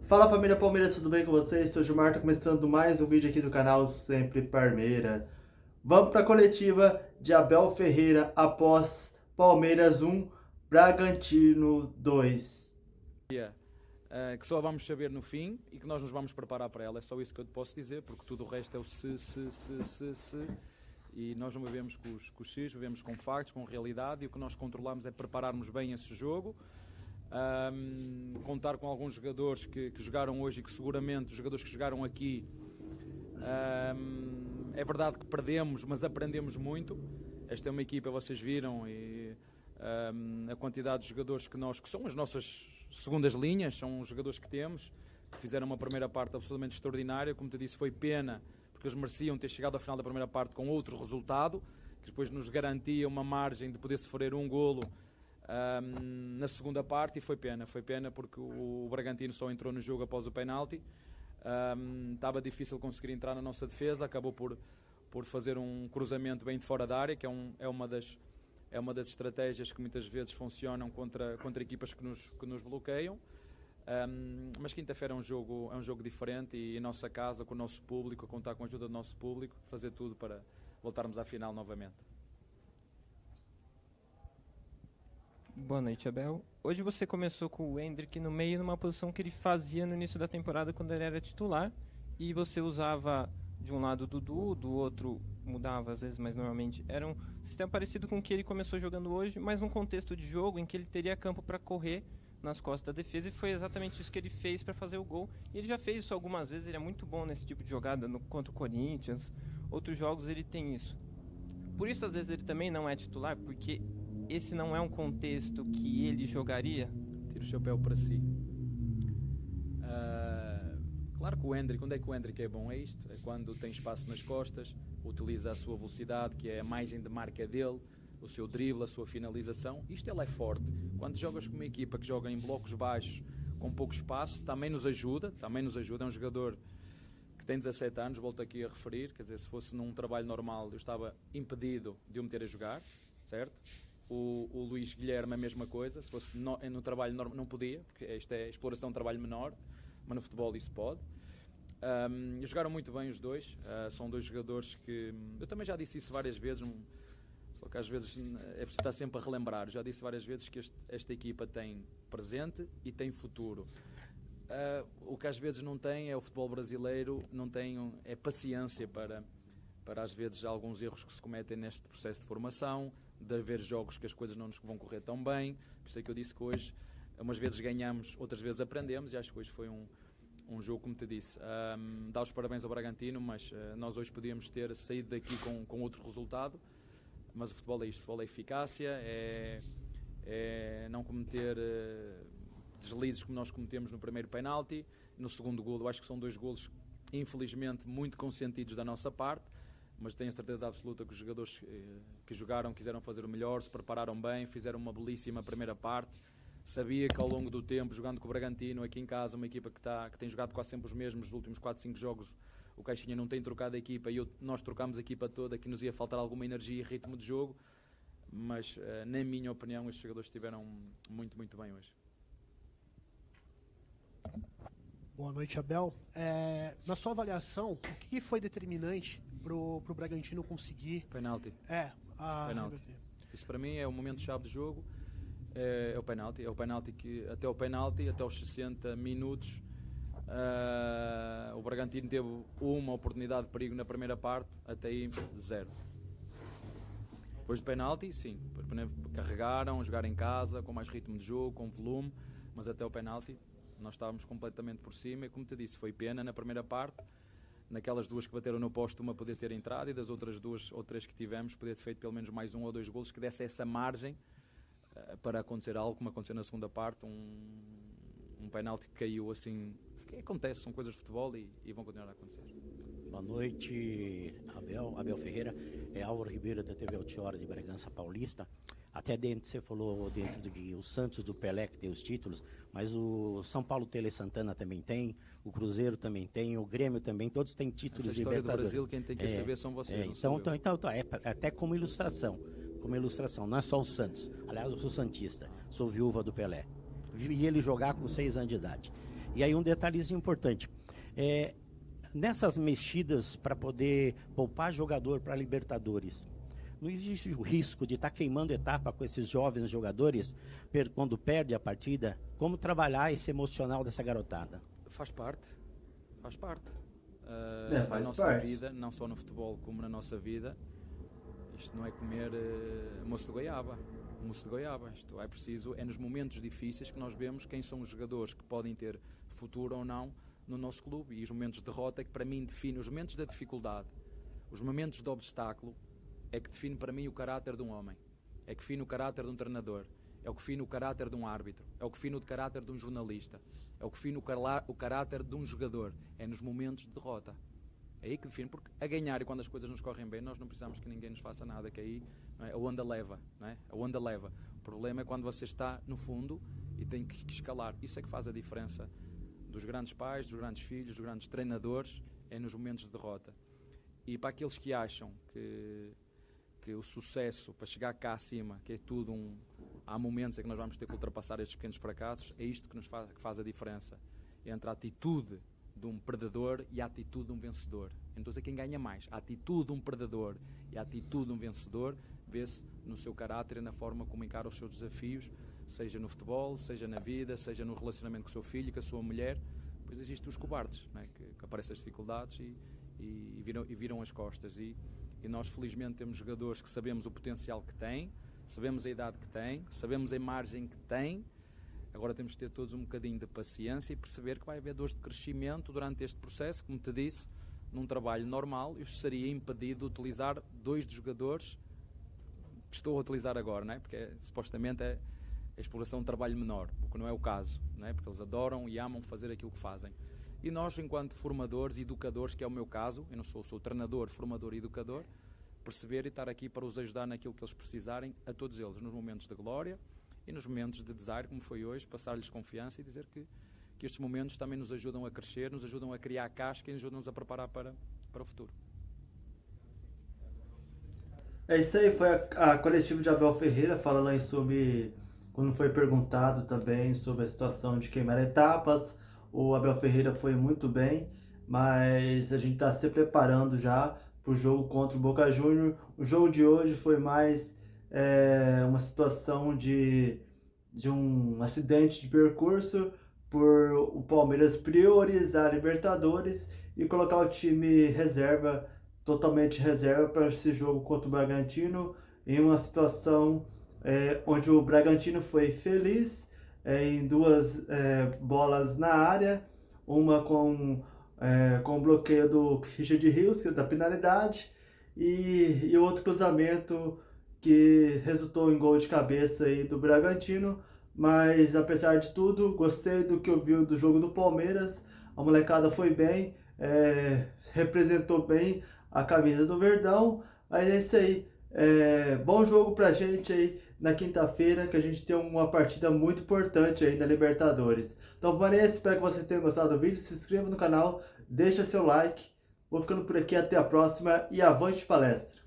Fala família Palmeiras, tudo bem com vocês? Sou o Gilmar, tô começando mais um vídeo aqui do canal Sempre Palmeira. Vamos para a coletiva de Abel Ferreira após Palmeiras 1, Bragantino 2. Que só vamos saber no fim e que nós nos vamos preparar para ela. É só isso que eu te posso dizer, porque tudo o resto é o se. E nós não vivemos com os X, vivemos com factos, com realidade, e o que nós controlamos é prepararmos bem esse jogo. Contar com alguns jogadores que jogaram hoje e que seguramente os jogadores que jogaram aqui, é verdade que perdemos, mas aprendemos muito. Esta é uma equipa, vocês viram, e a quantidade de jogadores que são as nossas segundas linhas, são os jogadores que temos, que fizeram uma primeira parte absolutamente extraordinária. Como te disse, foi pena, porque eles mereciam ter chegado ao final da primeira parte com outro resultado, que depois nos garantia uma margem de poder sofrer um golo na segunda parte, e foi pena porque o Bragantino só entrou no jogo após o penalti. Estava difícil conseguir entrar na nossa defesa, acabou por fazer um cruzamento bem de fora da área, que é uma das estratégias que muitas vezes funcionam contra equipas que nos bloqueiam. Mas quinta-feira é um jogo diferente, e em nossa casa, com o nosso público, a contar com a ajuda do nosso público, fazer tudo para voltarmos à final novamente. Boa noite, Abel. Hoje você começou com o Endrick no meio, numa posição que ele fazia no início da temporada quando ele era titular, e você usava de um lado o Dudu, do outro mudava às vezes, mas normalmente era um sistema parecido com o que ele começou jogando hoje, mas num contexto de jogo em que ele teria campo para correr nas costas da defesa, e foi exatamente isso que ele fez para fazer o gol. E ele já fez isso algumas vezes, ele é muito bom nesse tipo de jogada, contra o Corinthians, outros jogos ele tem isso. Por isso às vezes ele também não é titular, porque esse não é um contexto que ele jogaria. Tira o chapéu para si. Claro que o Endrick, onde é que o Endrick é bom? É isto, é quando tem espaço nas costas, utiliza a sua velocidade, que é a margem de marca dele, o seu drible, a sua finalização. Isto ele é forte. Quando jogas com uma equipa que joga em blocos baixos, com pouco espaço, também nos ajuda. É um jogador que tem 17 anos, volto aqui a referir, quer dizer, se fosse num trabalho normal eu estava impedido de o meter a jogar, certo? O Luís Guilherme a mesma coisa, se fosse no trabalho normal não podia, porque esta é exploração de trabalho menor, mas no futebol isso pode. Jogaram muito bem os dois, são dois jogadores que, eu também já disse isso várias vezes, só que às vezes é preciso estar sempre a relembrar. Já disse várias vezes que esta equipa tem presente e tem futuro. O que às vezes não tem é o futebol brasileiro, não tem é paciência para às vezes alguns erros que se cometem neste processo de formação, de haver jogos que as coisas não nos vão correr tão bem. Por isso é que eu disse que hoje umas vezes ganhamos, outras vezes aprendemos, e acho que hoje foi um jogo, como te disse. Dá os parabéns ao Bragantino, mas nós hoje podíamos ter saído daqui com outro resultado, mas o futebol é isto, o futebol é eficácia, é não cometer deslizes como nós cometemos no primeiro penalti. No segundo golo, acho que são dois golos infelizmente muito consentidos da nossa parte, mas tenho a certeza absoluta que os jogadores que jogaram quiseram fazer o melhor, se prepararam bem, fizeram uma belíssima primeira parte. Sabia que ao longo do tempo, jogando com o Bragantino, aqui em casa, uma equipa que tem jogado quase sempre os mesmos, nos últimos 4, 5 jogos, o Caixinha não tem trocado a equipa, e nós trocámos a equipa toda, que nos ia faltar alguma energia e ritmo de jogo, mas na minha opinião estes jogadores estiveram muito, muito bem hoje. Boa noite, Abel. Na sua avaliação, o que foi determinante pro Bragantino conseguir... Penalti. Penalti. Isso para mim é o momento-chave do jogo, é o penalti. É o penalti que, até aos 60 minutos, o Bragantino teve uma oportunidade de perigo na primeira parte, até aí zero. Depois do penalti, sim, carregaram, jogaram em casa, com mais ritmo de jogo, com volume, mas até o penalti nós estávamos completamente por cima, e como te disse, foi pena na primeira parte, naquelas duas que bateram no poste, uma poder ter entrado, e das outras 2 ou 3 que tivemos, poder ter feito pelo menos mais 1 ou 2 golos, que desse essa margem para acontecer algo, como aconteceu na segunda parte, um penalti que caiu assim, que acontece, são coisas de futebol e vão continuar a acontecer. Boa noite, Abel Ferreira, Álvaro Ribeiro da TV Altiora de Bragança Paulista. Até você falou dentro do que o Santos do Pelé que tem os títulos, mas o São Paulo Tele Santana também tem, o Cruzeiro também tem, o Grêmio também, todos têm títulos de Libertadores. Essa história do Brasil, quem tem que saber são vocês. Até como ilustração, não é só o Santos. Aliás, eu sou santista, sou viúva do Pelé. Vi ele jogar com 6 anos de idade. E aí um detalhezinho importante. Nessas mexidas para poder poupar jogador para Libertadores, não existe o risco de estar queimando etapa com esses jovens jogadores quando perde a partida? Como trabalhar esse emocional dessa garotada? Faz parte. Faz parte. Faz na nossa parte. vida, não só no futebol como na nossa vida, isto não é comer moço de goiaba. Moço de goiaba. Isto é preciso, é nos momentos difíceis que nós vemos quem são os jogadores que podem ter futuro ou não no nosso clube. E os momentos de derrota é que para mim definem os momentos da dificuldade, os momentos de obstáculo, é que define para mim o caráter de um homem, é que define o caráter de um treinador, é o que define o caráter de um árbitro, é o que define o caráter de um jornalista, é o que define o caráter de um jogador, é nos momentos de derrota. É aí que define, porque a ganhar e quando as coisas nos correm bem, nós não precisamos que ninguém nos faça nada, que aí não é, a onda leva, não é? A onda leva. O problema é quando você está no fundo e tem que escalar. Isso é que faz a diferença dos grandes pais, dos grandes filhos, dos grandes treinadores, é nos momentos de derrota. E para aqueles que acham que o sucesso, para chegar cá acima, que é tudo há momentos em que nós vamos ter que ultrapassar estes pequenos fracassos, é isto que faz a diferença entre a atitude de um perdedor e a atitude de um vencedor. Então é quem ganha mais. A atitude de um perdedor e a atitude de um vencedor vê-se no seu caráter e na forma como encara os seus desafios, seja no futebol, seja na vida, seja no relacionamento com o seu filho, com a sua mulher. Pois existem os cobardes, não é? que aparecem as dificuldades e viram as costas. E nós felizmente temos jogadores que sabemos o potencial que têm, sabemos a idade que têm, sabemos a margem que têm. Agora temos de ter todos um bocadinho de paciência e perceber que vai haver dores de crescimento durante este processo. Como te disse, num trabalho normal eu seria impedido de utilizar 2 dos jogadores que estou a utilizar agora, não é? Porque supostamente é a exploração de trabalho menor, o que não é o caso, não é? Porque eles adoram e amam fazer aquilo que fazem. E nós, enquanto formadores e educadores, que é o meu caso, eu não sou treinador, formador e educador, perceber e estar aqui para os ajudar naquilo que eles precisarem, a todos eles, nos momentos de glória e nos momentos de desire, como foi hoje, passar-lhes confiança e dizer que estes momentos também nos ajudam a crescer, nos ajudam a criar casca e nos ajudam-nos a preparar para o futuro. É isso aí, foi a coletiva de Abel Ferreira falando aí sobre, quando foi perguntado também sobre a situação de queimar etapas. O Abel Ferreira foi muito bem, mas a gente está se preparando já para o jogo contra o Boca Juniors. O jogo de hoje foi mais uma situação de um acidente de percurso, por o Palmeiras priorizar a Libertadores e colocar o time reserva, totalmente reserva, para esse jogo contra o Bragantino, em uma situação onde o Bragantino foi feliz em 2 bolas na área, uma com o bloqueio do Richard Rios, que é da penalidade, e outro cruzamento que resultou em gol de cabeça aí do Bragantino. Mas apesar de tudo, gostei do que eu vi do jogo do Palmeiras. A molecada foi bem, representou bem a camisa do Verdão. Mas é isso aí, bom jogo pra gente aí na quinta-feira, que a gente tem uma partida muito importante aí na Libertadores. Então, Vanessa, espero que vocês tenham gostado do vídeo. Se inscreva no canal, deixa seu like. Vou ficando por aqui, até a próxima e avante palestra!